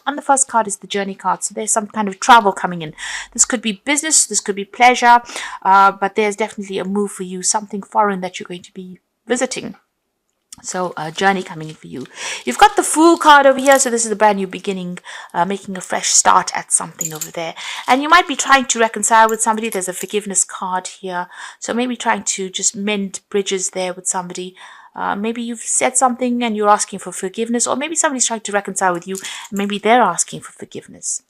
on the first card is the journey card. So there's some kind of travel coming in. This could be business, this could be pleasure, but there's definitely a move for you, something foreign that you're going to be visiting. So a journey coming in for you. You've got the Fool card over here. So this is a brand new beginning, making a fresh start at something over there. And you might be trying to reconcile with somebody. There's a forgiveness card here. So maybe trying to just mend bridges there with somebody. Maybe you've said something and you're asking for forgiveness, or maybe somebody's trying to reconcile with you and maybe they're asking for forgiveness.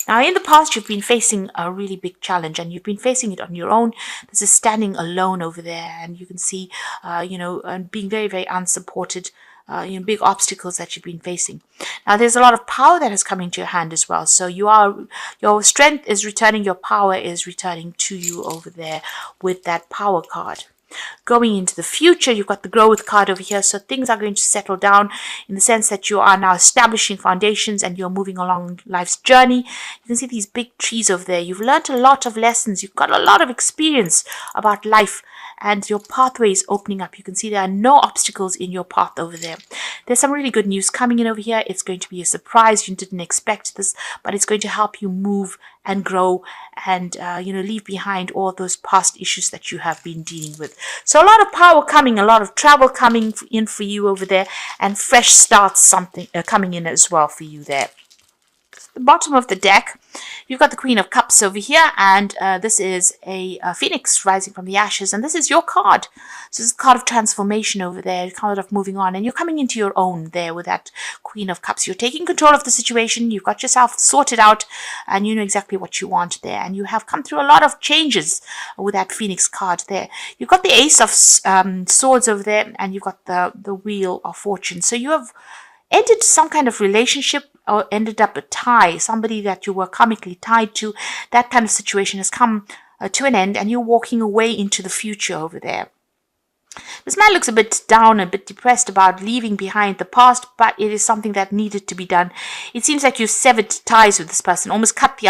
Now, in the past, you've been facing a really big challenge and you've been facing it on your own. This is standing alone over there, and you can see, and being very, very unsupported, big obstacles that you've been facing. Now, there's a lot of power that has come into your hand as well. So your strength is returning, your power is returning to you over there with that power card. Going into the future, you've got the growth card over here. So things are going to settle down in the sense that you are now establishing foundations and you're moving along life's journey. You can see these big trees over there. You've learned a lot of lessons. You've got a lot of experience about life, and your pathway is opening up. You can see there are no obstacles in your path over there. There's some really good news coming in over here. It's going to be a surprise. You didn't expect this, but it's going to help you move and grow and, leave behind all those past issues that you have been dealing with. So a lot of power coming, a lot of travel coming in for you over there, and fresh starts coming in as well for you there. The bottom of the deck, you've got the Queen of Cups over here, and this is a phoenix rising from the ashes, and this is your card. So this is a card of transformation over there, a card of moving on, and you're coming into your own there with that Queen of Cups. You're taking control of the situation, you've got yourself sorted out, and you know exactly what you want there, and you have come through a lot of changes with that Phoenix card there. You've got the Ace of Swords over there, and you've got the Wheel of Fortune. So you have entered some kind of relationship or ended up a tie, somebody that you were karmically tied to. That kind of situation has come to an end, and you're walking away into the future over there. This man looks a bit down, a bit depressed about leaving behind the past, but it is something that needed to be done. It seems like you severed ties with this person, almost cut the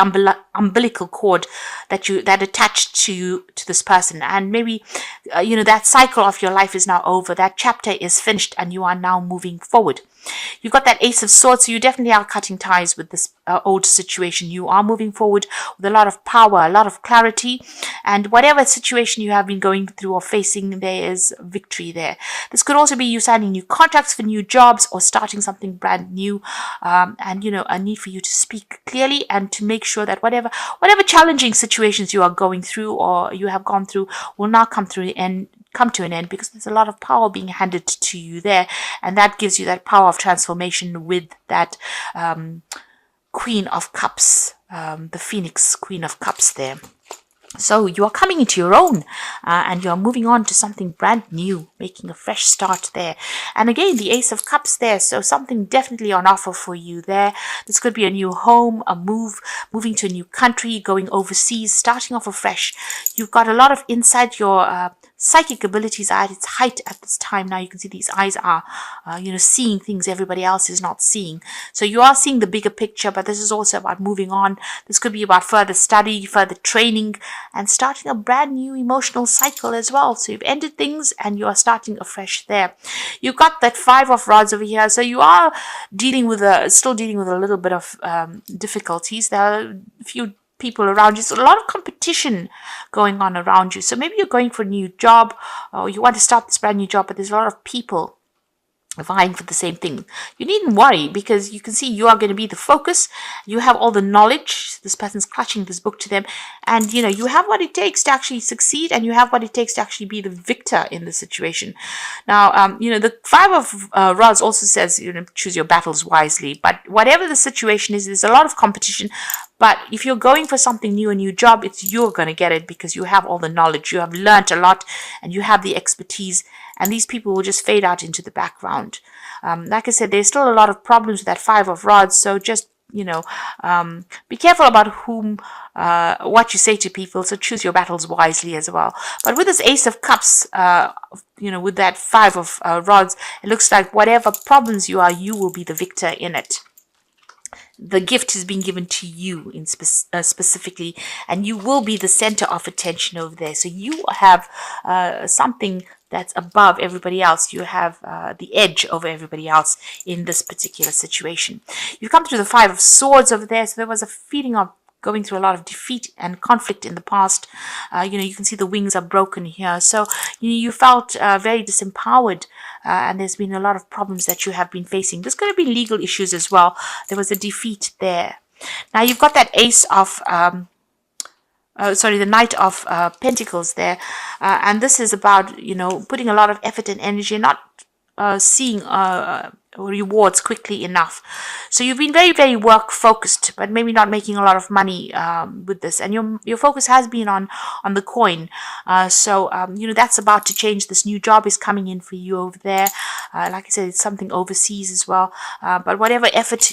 umbilical cord that attached to this person, and maybe that cycle of your life is now over. That chapter is finished, and you are now moving forward. You've got that Ace of Swords, so you definitely are cutting ties with this old situation. You are moving forward with a lot of power, a lot of clarity, and whatever situation you have been going through or facing, there is victory there. This could also be you signing new contracts for new jobs or starting something brand new, and a need for you to speak clearly and to make sure that whatever challenging situations you are going through or you have gone through will now come to an end, because there's a lot of power being handed to you there, and that gives you that power of transformation with that Queen of Cups, the Phoenix Queen of Cups there. So you are coming into your own, and you are moving on to something brand new, making a fresh start there. And again, the Ace of Cups there, so something definitely on offer for you there. This could be a new home, a moving to a new country, going overseas, starting off afresh. You've got a lot of insight. Your psychic abilities are at its height at this time. Now you can see these eyes are, seeing things everybody else is not seeing. So you are seeing the bigger picture, but this is also about moving on. This could be about further study, further training, and starting a brand new emotional cycle as well. So you've ended things and you are starting afresh there. You've got that Five of Rods over here. So you are still dealing with a little bit of difficulties. There are a few people around you, so a lot of competition going on around you. So maybe you're going for a new job, or you want to start this brand new job, but there's a lot of people vying for the same thing. You needn't worry, because you can see you are going to be the focus. You have all the knowledge. This person's clutching this book to them, and you have what it takes to actually succeed, and you have what it takes to actually be the victor in the situation. Now, the Five of Rods also says, choose your battles wisely. But whatever the situation is, there's a lot of competition. But if you're going for something new, a new job, you're going to get it, because you have all the knowledge. You have learnt a lot, and you have the expertise. And these people will just fade out into the background. Like I said, there's still a lot of problems with that Five of Rods. So just, be careful about what you say to people. So choose your battles wisely as well. But with this Ace of Cups, with that Five of Rods, it looks like whatever problems you will be the victor in it. the gift is being given to you in specifically, and you will be the center of attention over there. So you have something that's above everybody else. You have the edge over everybody else in this particular situation. You've come through the Five of Swords over there, so there was a feeling of going through a lot of defeat and conflict in the past. You can see the wings are broken here. So you felt very disempowered, and there's been a lot of problems that you have been facing. There's going to be legal issues as well. There was a defeat there. Now you've got that Ace of the Knight of Pentacles there, and this is about putting a lot of effort and energy, not seeing rewards quickly enough. So you've been very, very work focused, but maybe not making a lot of money with this, and your focus has been on the coin. So that's about to change. This new job is coming in for you over there. Like I said, it's something overseas as well, but whatever effort,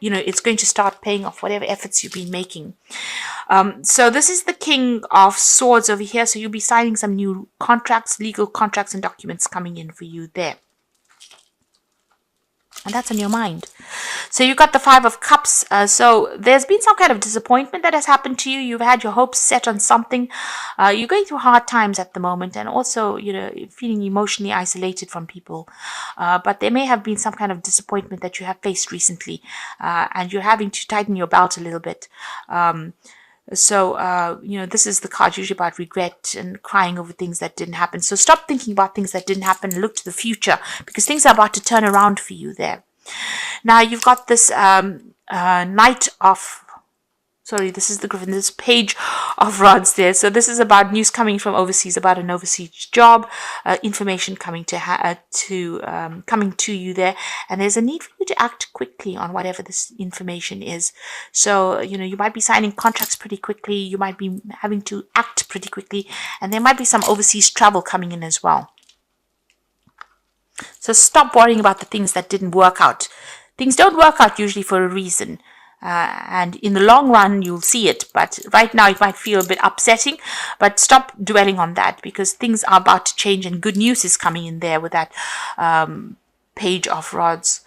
it's going to start paying off, whatever efforts you've been making. So this is the King of Swords over here. So you'll be signing some new contracts, legal contracts and documents coming in for you there. And that's on your mind. So you've got the Five of Cups. So there's been some kind of disappointment that has happened to you. You've had your hopes set on something. You're going through hard times at the moment, and also, feeling emotionally isolated from people. But there may have been some kind of disappointment that you have faced recently, and you're having to tighten your belt a little bit. So, this is the card usually about regret and crying over things that didn't happen. So stop thinking about things that didn't happen and look to the future, because things are about to turn around for you there. Now, you've got this this is the Griffin, this Page of Rods there. So this is about news coming from overseas, about an overseas job, information coming coming to you there. And there's a need for you to act quickly on whatever this information is. So, you might be signing contracts pretty quickly. You might be having to act pretty quickly. And there might be some overseas travel coming in as well. So stop worrying about the things that didn't work out. Things don't work out usually for a reason. And in the long run, you'll see it. But right now, it might feel a bit upsetting. But stop dwelling on that, because things are about to change and good news is coming in there with that Page of Rods.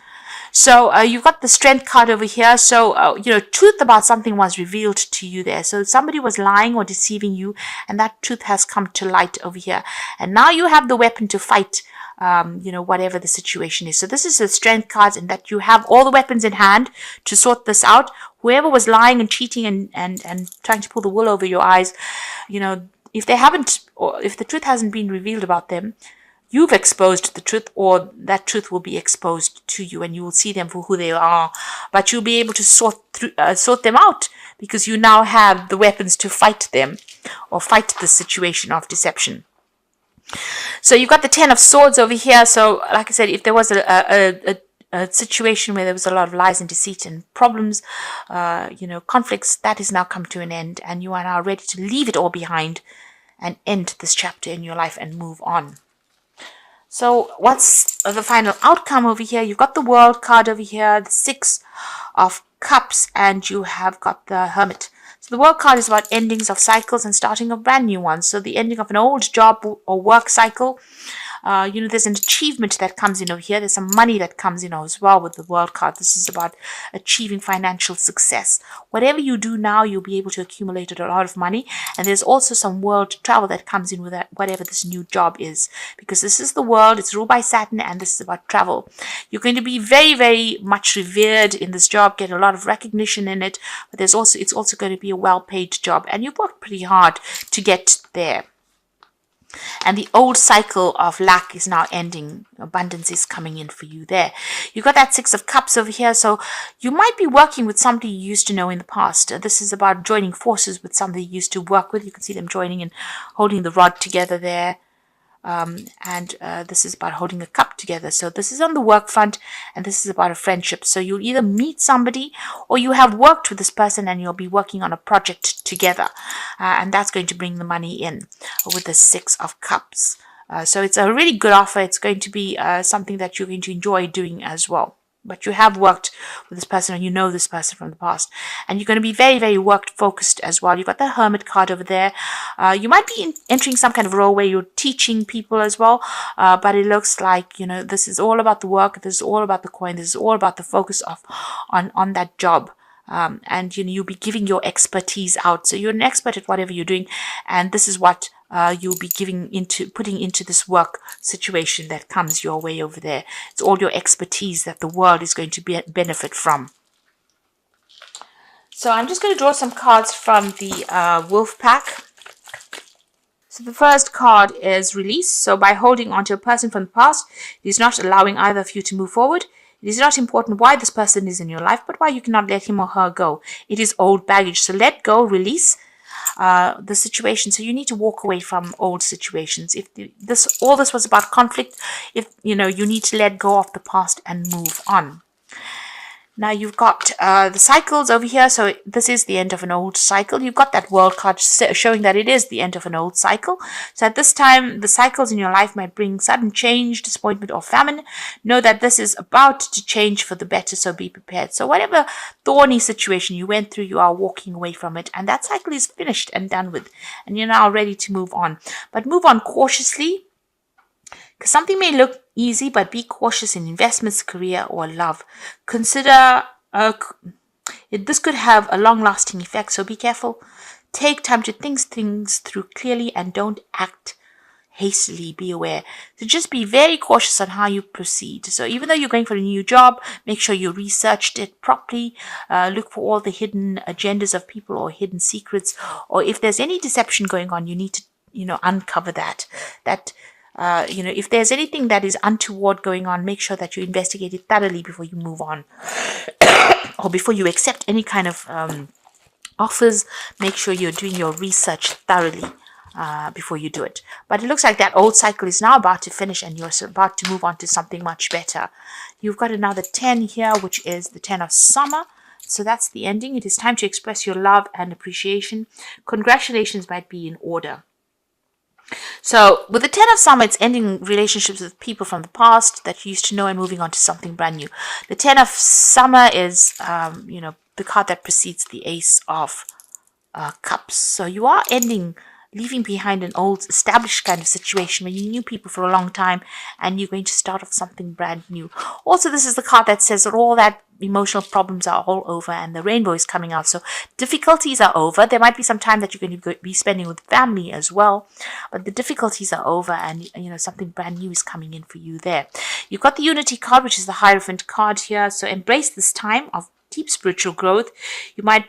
So you've got the Strength card over here. So, truth about something was revealed to you there. So somebody was lying or deceiving you, and that truth has come to light over here. And now you have the weapon to fight whatever the situation is. So this is the Strength card, in that you have all the weapons in hand to sort this out. Whoever was lying and cheating and trying to pull the wool over your eyes, if they haven't, or if the truth hasn't been revealed about them, you've exposed the truth, or that truth will be exposed to you, and you will see them for who they are. But you'll be able to sort them out, because you now have the weapons to fight them, or fight the situation of deception. So you've got the Ten of Swords over here. So, like I said, if there was a situation where there was a lot of lies and deceit and problems, conflicts, that has now come to an end, and you are now ready to leave it all behind and end this chapter in your life and move on. So what's the final outcome over here? You've got the World card over here, the Six of Cups, and you have got the Hermit. So the World card is about endings of cycles and starting of brand new ones. So the ending of an old job or work cycle. There's an achievement that comes in over here. There's some money that comes in as well with the World card. This is about achieving financial success. Whatever you do now, you'll be able to accumulate a lot of money. And there's also some world travel that comes in with that, whatever this new job is. Because this is the world, it's ruled by Saturn, and this is about travel. You're going to be very, very much revered in this job, get a lot of recognition in it. But it's also going to be a well-paid job. And you've worked pretty hard to get there. And the old cycle of lack is now ending. Abundance is coming in for you there. You've got that Six of Cups over here. So you might be working with somebody you used to know in the past. This is about joining forces with somebody you used to work with. You can see them joining and holding the rod together there. This is about holding a cup together. So this is on the work front, and this is about a friendship. So you'll either meet somebody, or you have worked with this person and you'll be working on a project together. And that's going to bring the money in with the Six of Cups. So it's a really good offer. It's going to be something that you're going to enjoy doing as well. But you have worked with this person, and you know this person from the past. And you're going to be very, very work-focused as well. You've got the Hermit card over there. You might be entering some kind of role where you're teaching people as well. But it looks like, this is all about the work. This is all about the coin. This is all about the focus on that job. and you'll be giving your expertise out. So you're an expert at whatever you're doing, and this is what you'll be putting into this work situation that comes your way over there. It's all your expertise that the world is going to benefit from. So I'm just going to draw some cards from the wolf pack. So the first card is release. So by holding on to a person from the past, it is not allowing either of you to move forward. It is not important why this person is in your life, but why you cannot let him or her go. It is old baggage. So let go, release the situation. So you need to walk away from old situations. If all this was about conflict, if you need to let go of the past and move on. Now you've got the cycles over here. So this is the end of an old cycle. You've got that world card showing that it is the end of an old cycle. So at this time, the cycles in your life might bring sudden change, disappointment, or famine. Know that this is about to change for the better, so be prepared. So whatever thorny situation you went through, you are walking away from it. And that cycle is finished and done with. And you're now ready to move on. But move on cautiously. Because something may look easy, but be cautious in investments, career, or love. Consider this could have a long-lasting effect, so be careful. Take time to think things through clearly and don't act hastily. Be aware. So just be very cautious on how you proceed. So even though you're going for a new job, make sure you researched it properly. Look for all the hidden agendas of people or hidden secrets. Or if there's any deception going on, you need to, uncover that. If there's anything that is untoward going on, make sure that you investigate it thoroughly before you move on. Or before you accept any kind of offers, make sure you're doing your research thoroughly before you do it. But it looks like that old cycle is now about to finish and you're about to move on to something much better. You've got another 10 here, which is the 10 of summer. So that's the ending. It is time to express your love and appreciation. Congratulations might be in order. So with the 10 of summer, it's ending relationships with people from the past that you used to know and moving on to something brand new. The 10 of summer is, the card that precedes the ace of cups. So you are leaving behind an old established kind of situation where you knew people for a long time and you're going to start off something brand new. Also, this is the card that says that all that emotional problems are all over and the rainbow is coming out. So difficulties are over. There might be some time that you're going to be spending with family as well, but the difficulties are over and something brand new is coming in for you there. You've got the unity card, which is the Hierophant card here. So embrace this time of deep spiritual growth. You might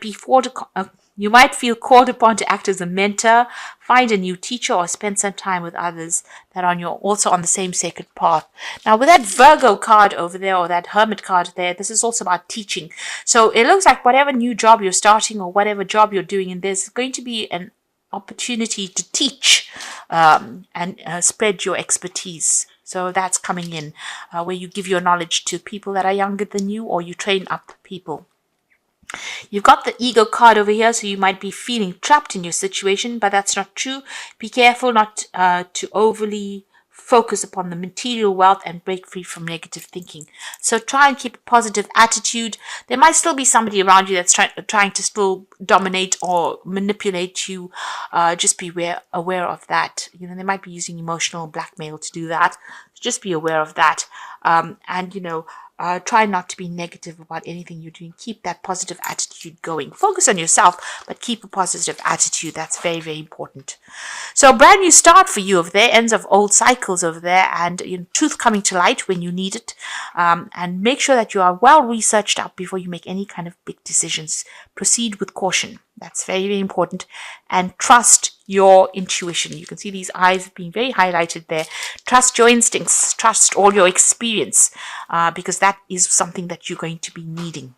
feel called upon to act as a mentor, find a new teacher, or spend some time with others that are also on the same sacred path. Now, with that Virgo card over there, or that Hermit card there, this is also about teaching. So it looks like whatever new job you're starting or whatever job you're doing, and there's going to be an opportunity to teach and spread your expertise. So that's coming in, where you give your knowledge to people that are younger than you, or you train up people. You've got the ego card over here, so you might be feeling trapped in your situation, but that's not true. Be careful not to overly focus upon the material wealth and break free from negative thinking. So try and keep a positive attitude. There might still be somebody around you that's trying to still dominate or manipulate you. Just be aware of that. They might be using emotional blackmail to do that. Just be aware of that. Try not to be negative about anything you're doing. Keep that positive attitude going. Focus on yourself, but keep a positive attitude. That's very, very important. So brand new start for you over there. Ends of old cycles over there, and truth coming to light when you need it. And make sure that you are well researched up before you make any kind of big decisions. Proceed with caution. That's very, very important. And trust your intuition. You can see these eyes being very highlighted there. Trust your instincts. Trust all your experience, because that is something that you're going to be needing.